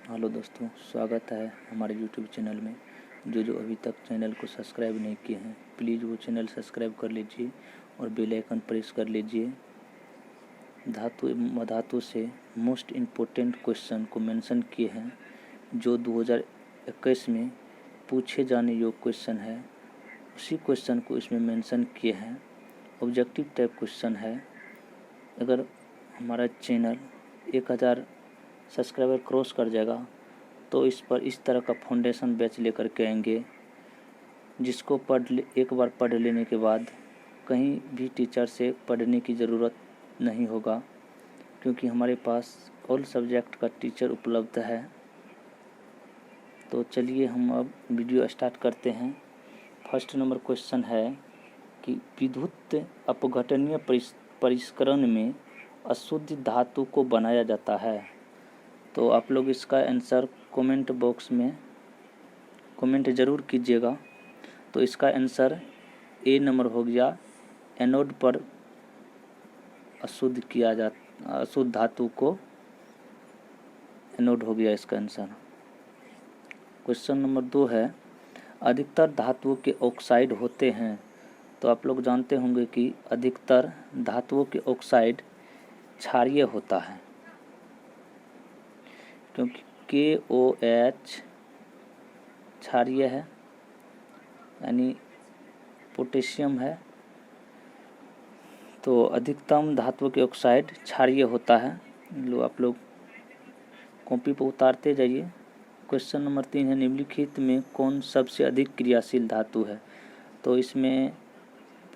Hello दोस्तों, स्वागत है हमारे यूट्यूब चैनल में। जो अभी तक चैनल को सब्सक्राइब नहीं किए हैं प्लीज़ वो चैनल सब्सक्राइब कर लीजिए और बेल आइकन प्रेस कर लीजिए। धातु एवं अधातु से मोस्ट इम्पोर्टेंट क्वेश्चन को मेंशन किए हैं जो 2021 में पूछे जाने योग्य क्वेश्चन है, उसी क्वेश्चन को इसमें मेंशन किए हैं। ऑब्जेक्टिव टाइप क्वेश्चन है। अगर हमारा चैनल 1000 सब्सक्राइबर क्रॉस कर जाएगा तो इस पर इस तरह का फाउंडेशन बैच लेकर के आएंगे, जिसको एक बार पढ़ लेने के बाद कहीं भी टीचर से पढ़ने की ज़रूरत नहीं होगा, क्योंकि हमारे पास ऑल सब्जेक्ट का टीचर उपलब्ध है। तो चलिए हम अब वीडियो स्टार्ट करते हैं। फर्स्ट नंबर क्वेश्चन है कि विद्युत अपघटनीय परिष्करण में अशुद्ध धातु को बनाया जाता है। तो आप लोग इसका आंसर कमेंट बॉक्स में कमेंट ज़रूर कीजिएगा। तो इसका आंसर ए नंबर हो गया, एनोड पर अशुद्ध धातु को एनोड हो गया इसका आंसर। क्वेश्चन नंबर 2 है, अधिकतर धातुओं के ऑक्साइड होते हैं। तो आप लोग जानते होंगे कि अधिकतर धातुओं के ऑक्साइड क्षारीय होता है, क्योंकि KOH क्षारीय है, यानी पोटेशियम है। तो अधिकतम धातुओं के ऑक्साइड क्षारीय होता है। लो आप लोग कॉपी पर उतारते जाइए। क्वेश्चन नंबर 3 है, निम्नलिखित में कौन सबसे अधिक क्रियाशील धातु है। तो इसमें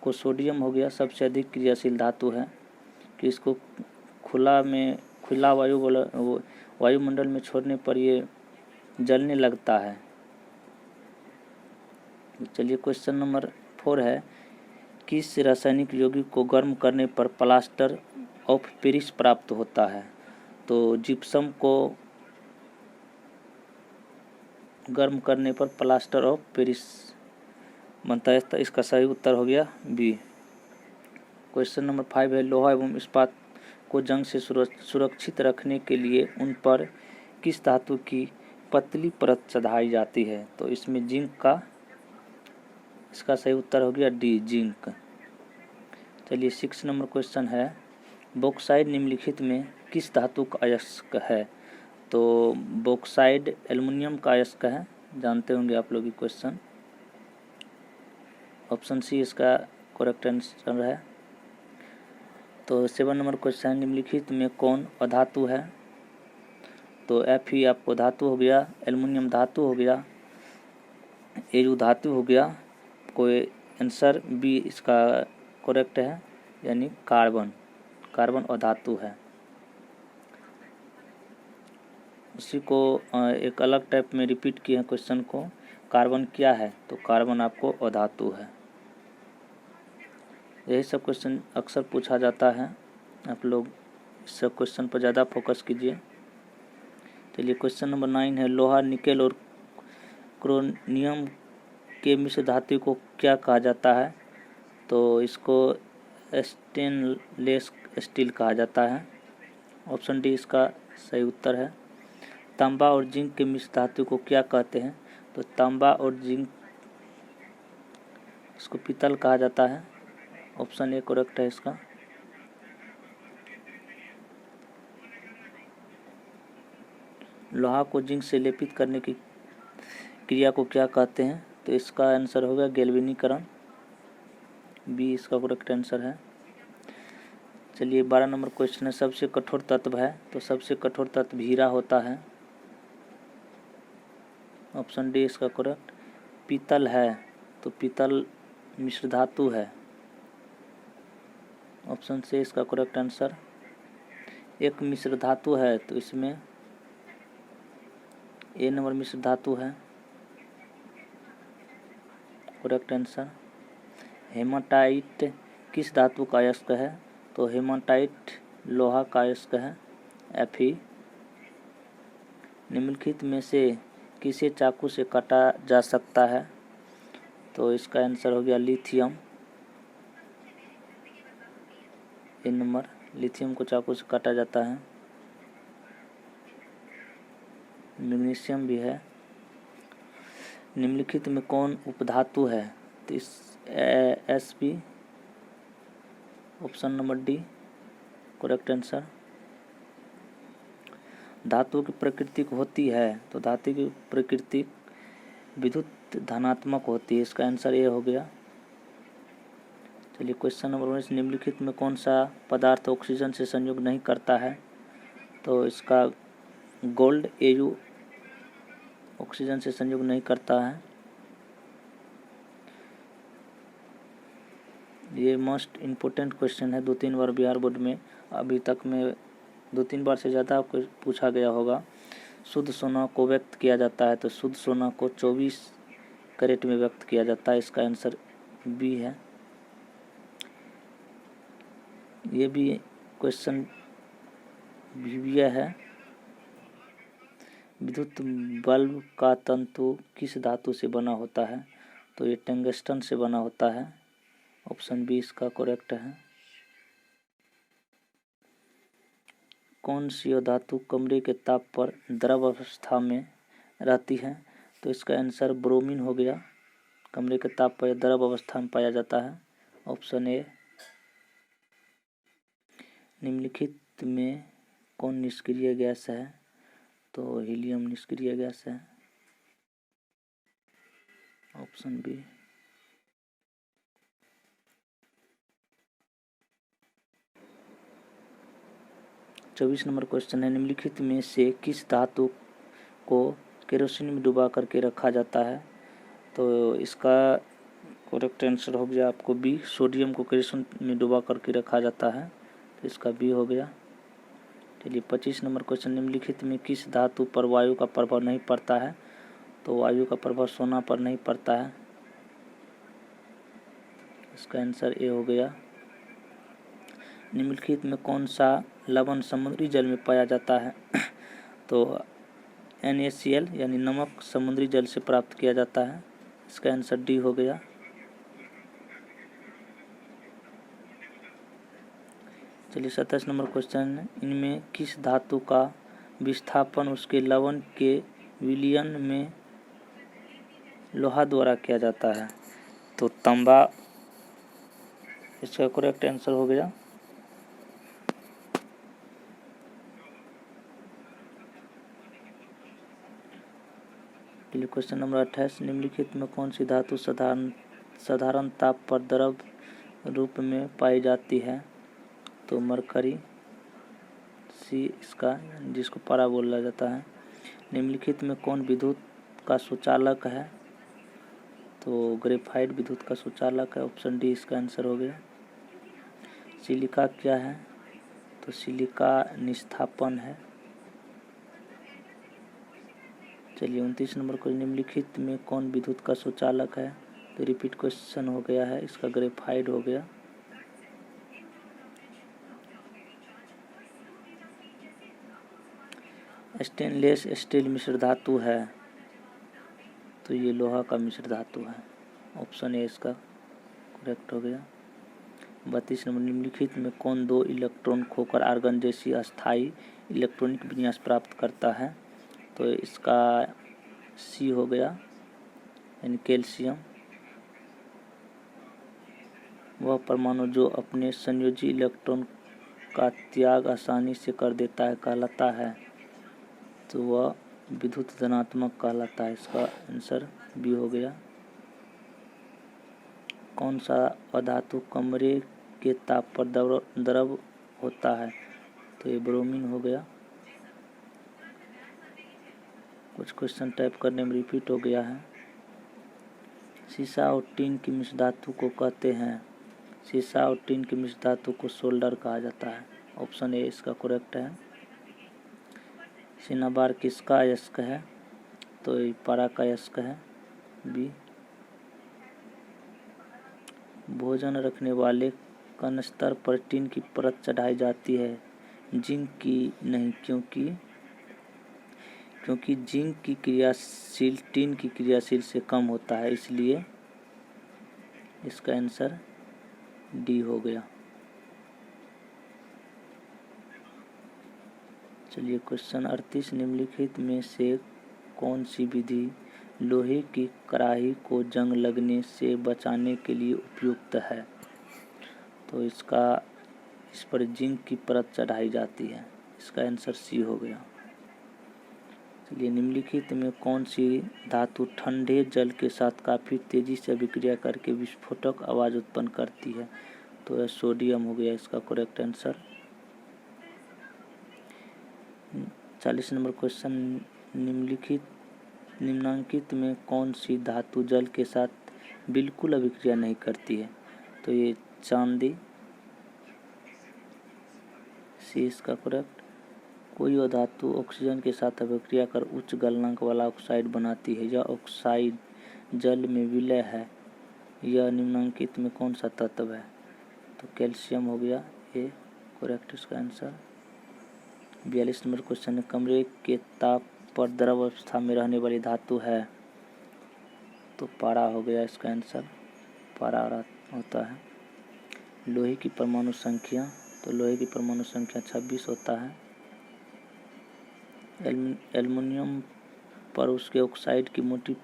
को सोडियम हो गया, सबसे अधिक क्रियाशील धातु है कि इसको खुला वायुमंडल में छोड़ने पर ये जलने लगता है। चलिए क्वेश्चन नंबर 4 है, किस रासायनिक यौगिक को गर्म करने पर प्लास्टर ऑफ पेरिस प्राप्त होता है। तो जिप्सम को गर्म करने पर प्लास्टर ऑफ पेरिस बनता है। इसका सही उत्तर हो गया बी। क्वेश्चन नंबर 5 है, लोहा एवं इस्पात को जंग से सुरक्षित रखने के लिए उन पर किस धातु की पतली परत चढ़ाई जाती है। तो इसमें इसका सही उत्तर हो गया डी, जिंक। चलिए 6 नंबर क्वेश्चन है, बॉक्साइड निम्नलिखित में किस धातु का अयस्क है। तो बॉक्साइड एल्युमिनियम का अयस्क है, जानते होंगे आप लोग ये क्वेश्चन। ऑप्शन सी इसका करेक्ट आंसर है। तो 7 नंबर क्वेश्चन, निम्नलिखित में कौन अधातु है। तो Fe आपको धातु हो गया, एल्युमिनियम धातु हो गया, Au धातु हो गया। कोई आंसर बी इसका करेक्ट है, यानी कार्बन अधातु है। उसी को एक अलग टाइप में रिपीट किए हैं क्वेश्चन को। कार्बन क्या है, तो कार्बन आपको अधातु है। यही सब क्वेश्चन अक्सर पूछा जाता है, आप लोग इस सब क्वेश्चन पर ज़्यादा फोकस कीजिए। चलिए क्वेश्चन नंबर 9 है, लोहा, निकेल और क्रोमियम के मिश्र धातु को क्या कहा जाता है। तो इसको स्टेनलेस स्टील कहा जाता है। ऑप्शन डी इसका सही उत्तर है। तांबा और जिंक के मिश्र धातु को क्या कहते हैं। तो तांबा और जिंक इसको पीतल कहा जाता है। ऑप्शन ए करेक्ट है इसका। लोहा को जिंक से लेपित करने की क्रिया को क्या कहते हैं। तो इसका आंसर होगा गैल्वेनीकरण, बी इसका करेक्ट आंसर है। चलिए 12 नंबर क्वेश्चन है, सबसे कठोर तत्व है। तो सबसे कठोर तत्व हीरा होता है। ऑप्शन डी इसका करेक्ट। पीतल है, तो पीतल मिश्र धातु है। ऑप्शन सी इसका करेक्ट आंसर। एक मिश्र धातु है, तो इसमें ए नंबर मिश्र धातु है, करेक्ट आंसर। हेमाटाइट किस धातु का अयस्क है। तो हेमाटाइट लोहा का अयस्क है, Fe। निम्नलिखित में से किसे चाकू से काटा जा सकता है। तो इसका आंसर हो गया लिथियम, ए नंबर। लिथियम को चाकू से काटा जाता है। मैग्नीशियम भी है। निम्नलिखित में कौन उपधातु है? तो इस Sp, option number D correct answer. धातु की प्रकृति होती है, तो धातु की प्रकृति विद्युत धनात्मक होती है, इसका आंसर ए हो गया। चलिए क्वेश्चन नंबर 19, निम्नलिखित में कौन सा पदार्थ ऑक्सीजन से संयोग नहीं करता है? तो इसका गोल्ड Au ऑक्सीजन से संयोग नहीं करता है। ये मोस्ट इम्पोर्टेंट क्वेश्चन है, 2-3 बार बिहार बोर्ड में अभी तक में 2-3 बार से ज़्यादा आपको पूछा गया होगा। शुद्ध सोना को व्यक्त किया जाता है, तो शुद्ध सोना को 24 कैरेट में व्यक्त किया जाता है, इसका आंसर बी है। ये भी क्वेश्चन भी है। विद्युत बल्ब का तंतु किस धातु से बना होता है? तो ये टंगस्टन से बना होता है, ऑप्शन बी इसका करेक्ट है। कौन सी धातु कमरे के ताप पर द्रव अवस्था में रहती है? तो इसका आंसर ब्रोमीन हो गया। कमरे के ताप पर द्रव अवस्था में पाया जाता है, ऑप्शन ए। निम्नलिखित में कौन निष्क्रिय गैस है? तो हीलियम निष्क्रिय गैस है, ऑप्शन बी। चौबीस नंबर क्वेश्चन है, निम्नलिखित में से किस धातु को केरोसिन में डुबा करके रखा जाता है? तो इसका करेक्ट आंसर हो गया आपको बी, सोडियम को केरोसिन में डुबा करके रखा जाता है, तो इसका बी हो गया। चलिए 25 नंबर क्वेश्चन, निम्नलिखित में किस धातु पर वायु का प्रभाव नहीं पड़ता है? तो वायु का प्रभाव सोना पर नहीं पड़ता है, इसका आंसर ए हो गया। निम्नलिखित में कौन सा लवण समुद्री जल में पाया जाता है? तो NaCl यानी नमक समुद्री जल से प्राप्त किया जाता है, इसका आंसर डी हो गया। चलिए 27 नंबर क्वेश्चन, इनमें किस धातु का विस्थापन उसके लवण के विलयन में लोहा द्वारा किया जाता है? तो तांबा इसका करेक्ट आंसर हो गया। चलिए क्वेश्चन नंबर 28, निम्नलिखित में कौन सी धातु साधारण ताप पर द्रव रूप में पाई जाती है? तो मरकरी सी इसका, जिसको पारा बोला जाता है। निम्नलिखित में कौन विद्युत का सुचालक है? तो ग्रेफाइट विद्युत का सुचालक है, ऑप्शन डी इसका आंसर हो गया। सिलिका क्या है? तो सिलिका निस्थापन है। चलिए 29 नंबर को, निम्नलिखित में कौन विद्युत का सुचालक है? तो रिपीट क्वेश्चन हो गया है, इसका ग्रेफाइट हो गया। स्टेनलेस स्टील मिश्र धातु है, तो ये लोहा का मिश्र धातु है, ऑप्शन ए इसका करेक्ट हो गया। 32 नंबर, निम्नलिखित में कौन 2 इलेक्ट्रॉन खोकर आर्गन जैसी अस्थायी इलेक्ट्रॉनिक विन्यास प्राप्त करता है? तो इसका सी हो गया, यानी कैल्शियम। वह परमाणु जो अपने संयोजी इलेक्ट्रॉन का त्याग आसानी से कर देता है कहलाता है? तो वह विद्युत धनात्मक कहलाता है, इसका आंसर बी हो गया। कौन सा अधातु कमरे के ताप पर द्रव होता है? तो ये ब्रोमीन हो गया। कुछ क्वेश्चन टाइप करने में रिपीट हो गया है। सीसा और टीन की मिश्र धातु को कहते हैं? सीसा और टीन की मिश्र धातु को सोल्डर कहा जाता है, ऑप्शन ए इसका करेक्ट है। सिनाबार किसका अयस्क है? तो ये पारा का अयस्क है, बी। भोजन रखने वाले कनस्तर पर टीन की परत चढ़ाई जाती है, जिंक की नहीं, क्योंकि जिंक की क्रियाशील टीन की क्रियाशील से कम होता है, इसलिए इसका आंसर डी हो गया। चलिए क्वेश्चन 38, निम्नलिखित में से कौन सी विधि लोहे की कड़ाही को जंग लगने से बचाने के लिए उपयुक्त है? तो इस पर जिंक की परत चढ़ाई जाती है। इसका आंसर सी हो गया। चलिए, निम्नलिखित में कौन सी धातु ठंडे जल के साथ काफ़ी तेजी से अभिक्रिया करके विस्फोटक आवाज़ उत्पन्न करती है? तो यह सोडियम हो गया इसका करेक्ट आंसर। 40 नंबर क्वेश्चन, निम्नांकित में कौन सी धातु जल के साथ बिल्कुल अभिक्रिया नहीं करती है? तो ये चांदी, सी इसका करेक्ट। कोई और धातु ऑक्सीजन के साथ अभिक्रिया कर उच्च गलनांक वाला ऑक्साइड बनाती है। यह ऑक्साइड जल में विलय है। यह निम्नांकित में कौन सा तत्व है? तो कैल्शियम हो गया ए करेक्ट इसका आंसर। 42 नंबर क्वेश्चन है, कमरे के ताप पर द्रव अवस्था में रहने वाली धातु है? तो पारा हो गया इसका आंसर। पारा होता है। लोहे की परमाणु संख्या, तो लोहे की परमाणु संख्या 26 होता है। एल्युमिनियम पर उसके ऑक्साइड की मोटी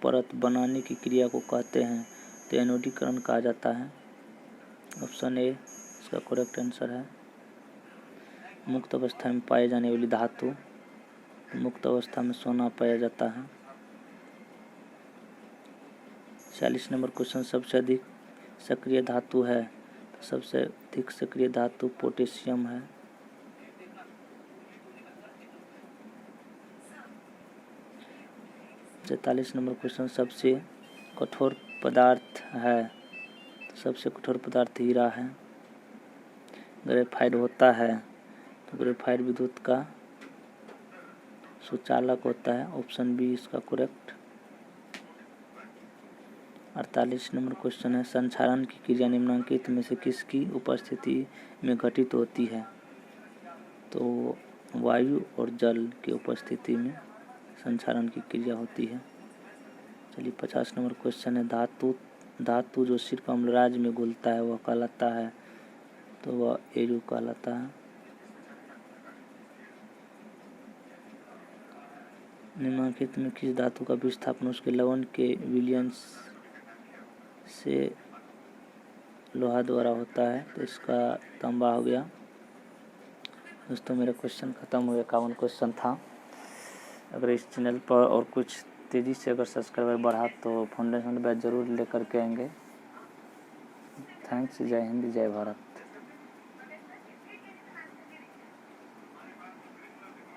परत बनाने की क्रिया को कहते हैं? तो एनोडीकरण कहा जाता है। ऑप्शन ए इसका करेक्ट आंसर है। मुक्त अवस्था में पाए जाने वाली धातु, मुक्त अवस्था में सोना पाया जाता है। 46 नंबर क्वेश्चन, सबसे अधिक सक्रिय धातु है? तो सबसे अधिक सक्रिय धातु पोटेशियम है। सैंतालीस नंबर क्वेश्चन, सबसे कठोर पदार्थ है? तो सबसे कठोर पदार्थ हीरा है। ग्रेफाइट होता है? तो ग्रेफाइट विद्युत का सुचालक होता है। ऑप्शन बी इसका करेक्ट। 48 नंबर क्वेश्चन है, संक्षारण की क्रिया निम्नलिखित में से किसकी उपस्थिति में घटित होती है? तो वायु और जल की उपस्थिति में संक्षारण की क्रिया होती है। चलिए, 50 नंबर क्वेश्चन है, धातु जो सिर्फ अम्लराज में घुलता है वह कहलाता है? तो वह एरू कहलाता है। निम्नलिखित में किस धातु का विस्थापन उसके लवण के विलयन से लोहा द्वारा होता है? तो इसका तांबा हो गया। दोस्तों, मेरा क्वेश्चन ख़त्म हो गया। 51 क्वेश्चन था। अगर इस चैनल पर और कुछ तेज़ी से अगर सब्सक्राइबर बढ़ा तो फाउंडेशन बैच ज़रूर लेकर के आएंगे। थैंक्स। जय हिंद, जय भारत।